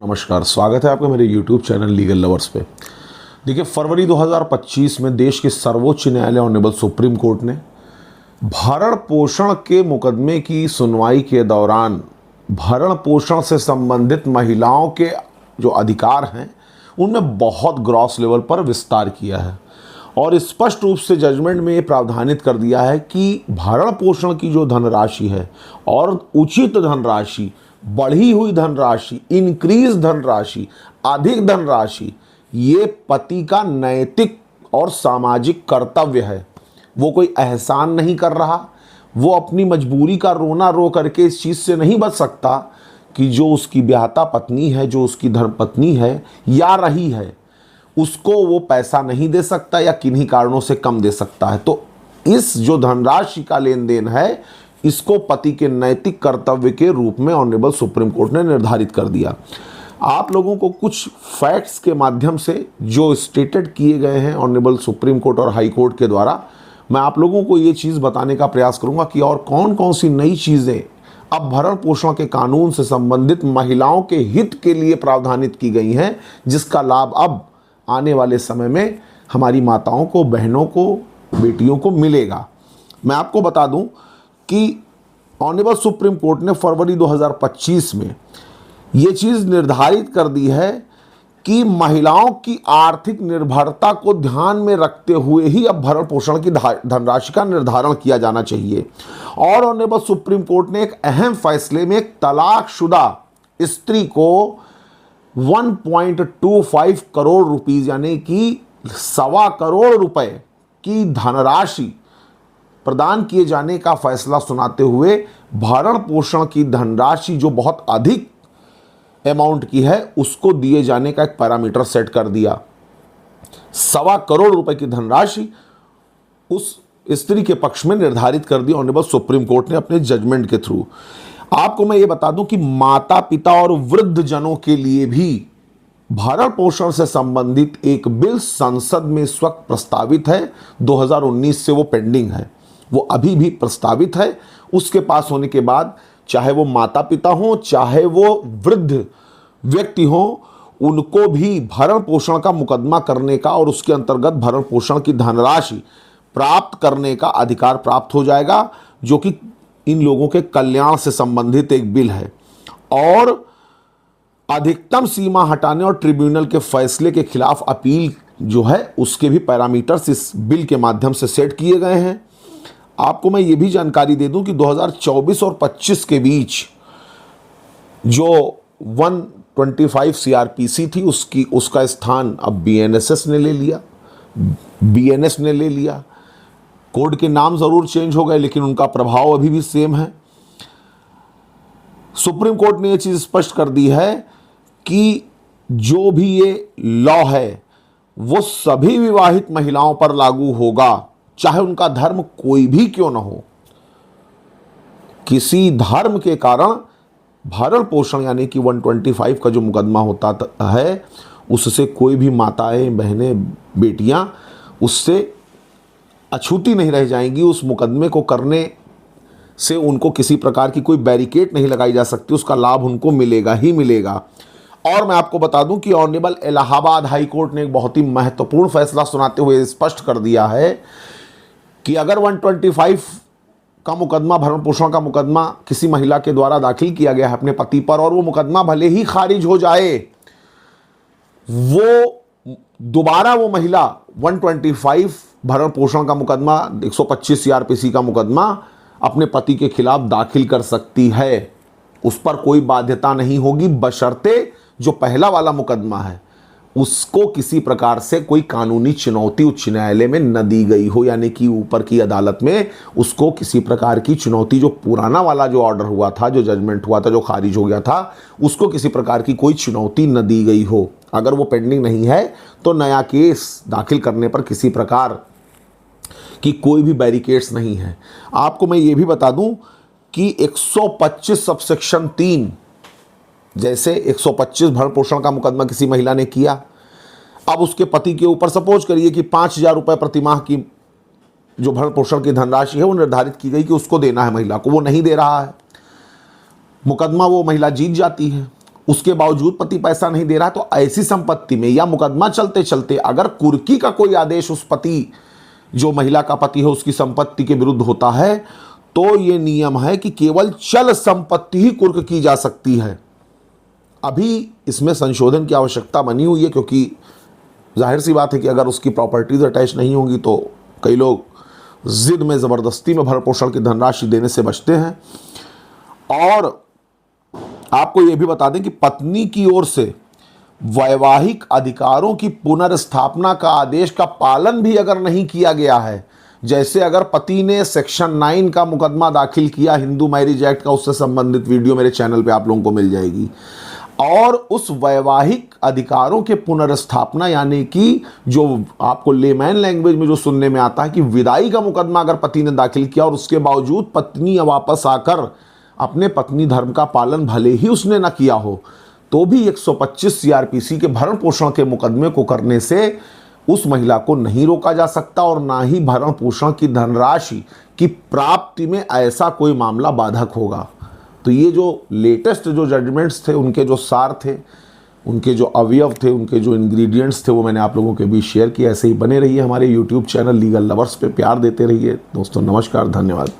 नमस्कार, स्वागत है आपका मेरे YouTube चैनल लीगल लवर्स पे। देखिए, फरवरी 2025 में देश के सर्वोच्च न्यायालय ऑनरेबल सुप्रीम कोर्ट ने भरण पोषण के मुकदमे की सुनवाई के दौरान भरण पोषण से संबंधित महिलाओं के जो अधिकार हैं उनमें बहुत ग्रॉस लेवल पर विस्तार किया है और स्पष्ट रूप से जजमेंट में ये प्रावधानित कर दिया है कि भरण पोषण की जो धनराशि है और उचित धनराशि, बढ़ी हुई धनराशि, इंक्रीज धनराशि, अधिक धनराशि, ये पति का नैतिक और सामाजिक कर्तव्य है। वो कोई एहसान नहीं कर रहा, वो अपनी मजबूरी का रोना रो करके इस चीज़ से नहीं बच सकता कि जो उसकी ब्याहता पत्नी है, जो उसकी धर्मपत्नी है या रही है, उसको वो पैसा नहीं दे सकता या किन्हीं कारणों से कम दे सकता है। तो इस जो धनराशि का लेन देन है, इसको पति के नैतिक कर्तव्य के रूप में ऑनरेबल सुप्रीम कोर्ट ने निर्धारित कर दिया। आप लोगों को कुछ फैक्ट्स के माध्यम से जो स्टेटेड किए गए हैं ऑनरेबल सुप्रीम कोर्ट और हाई कोर्ट के द्वारा, मैं आप लोगों को ये चीज़ बताने का प्रयास करूंगा कि और कौन कौन सी नई चीज़ें अब भरण पोषण के कानून से संबंधित महिलाओं के हित के लिए प्रावधानित की गई हैं, जिसका लाभ अब आने वाले समय में हमारी माताओं को, बहनों को, बेटियों को मिलेगा। मैं आपको बता दूं कि ऑनरेबल सुप्रीम कोर्ट ने फरवरी 2025 में ये चीज़ निर्धारित कर दी है कि महिलाओं की आर्थिक निर्भरता को ध्यान में रखते हुए ही अब भरण पोषण की धनराशि का निर्धारण किया जाना चाहिए। और ऑनरेबल सुप्रीम कोर्ट ने एक अहम फैसले में एक तलाकशुदा स्त्री को 1.25 करोड़ रुपीस यानी कि 1.25 करोड़ रुपए की धनराशि प्रदान किए जाने का फैसला सुनाते हुए भरण पोषण की धनराशि जो बहुत अधिक अमाउंट की है उसको दिए जाने का एक पैरामीटर सेट कर दिया। 1.25 करोड़ रुपए की धनराशि उस स्त्री के पक्ष में निर्धारित कर दी ऑनरेबल सुप्रीम कोर्ट ने अपने जजमेंट के थ्रू। आपको मैं ये बता दूं कि माता पिता और वृद्ध जनों के लिए भी भरण पोषण से संबंधित एक बिल संसद में इस वक्त प्रस्तावित है। 2019 से वो पेंडिंग है, वो अभी भी प्रस्तावित है। उसके पास होने के बाद चाहे वो माता पिता हो, चाहे वो वृद्ध व्यक्ति हो, उनको भी भरण पोषण का मुकदमा करने का और उसके अंतर्गत भरण पोषण की धनराशि प्राप्त करने का अधिकार प्राप्त हो जाएगा, जो कि इन लोगों के कल्याण से संबंधित एक बिल है। और अधिकतम सीमा हटाने और ट्रिब्यूनल के फैसले के खिलाफ अपील जो है उसके भी पैरामीटर्स इस बिल के माध्यम से सेट किए गए हैं। आपको मैं ये भी जानकारी दे दूं कि 2024 और 25 के बीच जो 125 सीआरपीसी थी उसका स्थान अब बीएनएसएस ने ले लिया, बीएनएस ने ले लिया। कोड के नाम ज़रूर चेंज हो गए लेकिन उनका प्रभाव अभी भी सेम है। सुप्रीम कोर्ट ने ये चीज़ स्पष्ट कर दी है कि जो भी ये लॉ है वो सभी विवाहित महिलाओं पर लागू होगा, चाहे उनका धर्म कोई भी क्यों ना हो। किसी धर्म के कारण भरण पोषण यानी कि 125 का जो मुकदमा होता है उससे कोई भी माताएं, बहनें, बेटियां उससे अछूती नहीं रह जाएंगी। उस मुकदमे को करने से उनको किसी प्रकार की कोई बैरिकेड नहीं लगाई जा सकती, उसका लाभ उनको मिलेगा ही मिलेगा। और मैं आपको बता दूं कि ऑनरेबल इलाहाबाद हाई कोर्ट ने एक बहुत ही महत्वपूर्ण फैसला सुनाते हुए स्पष्ट कर दिया है कि अगर 125 का मुकदमा, भरण पोषण का मुकदमा किसी महिला के द्वारा दाखिल किया गया है अपने पति पर और वो मुकदमा भले ही खारिज हो जाए, वो दोबारा वो महिला 125 भरण पोषण का मुकदमा, 125 सीआरपीसी का मुकदमा अपने पति के खिलाफ दाखिल कर सकती है। उस पर कोई बाध्यता नहीं होगी, बशर्ते जो पहला वाला मुकदमा है उसको किसी प्रकार से कोई कानूनी चुनौती उच्च न्यायालय में न दी गई हो, यानी कि ऊपर की अदालत में उसको किसी प्रकार की चुनौती, जो पुराना वाला जो ऑर्डर हुआ था, जो जजमेंट हुआ था, जो खारिज हो गया था, उसको किसी प्रकार की कोई चुनौती न दी गई हो। अगर वो पेंडिंग नहीं है तो नया केस दाखिल करने पर किसी प्रकार की कोई भी बैरिकेड्स नहीं है। आपको मैं ये भी बता दूं कि 125 सबसेक्शन 3, जैसे 125 भरण पोषण का मुकदमा किसी महिला ने किया, अब उसके पति के ऊपर सपोज करिए कि 5,000 रुपये प्रतिमाह की जो भरण पोषण की धनराशि है वो निर्धारित की गई कि उसको देना है महिला को, वो नहीं दे रहा है, मुकदमा वो महिला जीत जाती है। उसके बावजूद पति पैसा नहीं दे रहा, तो ऐसी संपत्ति में या मुकदमा चलते चलते अगर कुर्की का कोई आदेश उस पति, जो महिला का पति है, उसकी संपत्ति के विरुद्ध होता है, तो ये नियम है कि केवल चल संपत्ति ही कुर्क की जा सकती है। अभी इसमें संशोधन की आवश्यकता बनी हुई है, क्योंकि जाहिर सी बात है कि अगर उसकी प्रॉपर्टीज अटैच नहीं होंगी तो कई लोग जिद में ज़बरदस्ती में भरण पोषण की धनराशि देने से बचते हैं। और आपको यह भी बता दें कि पत्नी की ओर से वैवाहिक अधिकारों की पुनर्स्थापना का आदेश का पालन भी अगर नहीं किया गया है, जैसे अगर पति ने सेक्शन 9 का मुकदमा दाखिल किया हिंदू मैरिज एक्ट का, उससे संबंधित वीडियो मेरे चैनल पे आप लोगों को मिल जाएगी, और उस वैवाहिक अधिकारों के पुनर्स्थापना यानी कि जो आपको लेमैन लैंग्वेज में जो सुनने में आता है कि विदाई का मुकदमा अगर पति ने दाखिल किया और उसके बावजूद पत्नी वापस आकर अपने पत्नी धर्म का पालन भले ही उसने न किया हो, तो भी 125 सीआरपीसी के भरण पोषण के मुकदमे को करने से उस महिला को नहीं रोका जा सकता, और ना ही भरण पोषण की धनराशि की प्राप्ति में ऐसा कोई मामला बाधक होगा। तो ये जो लेटेस्ट जो जजमेंट्स थे, उनके जो सार थे, उनके जो अवयव थे, उनके जो इंग्रेडिएंट्स थे, वो मैंने आप लोगों के बीच शेयर किया। ऐसे ही बने रहिए हमारे यूट्यूब चैनल लीगल लवर्स पे, प्यार देते रहिए दोस्तों। नमस्कार, धन्यवाद।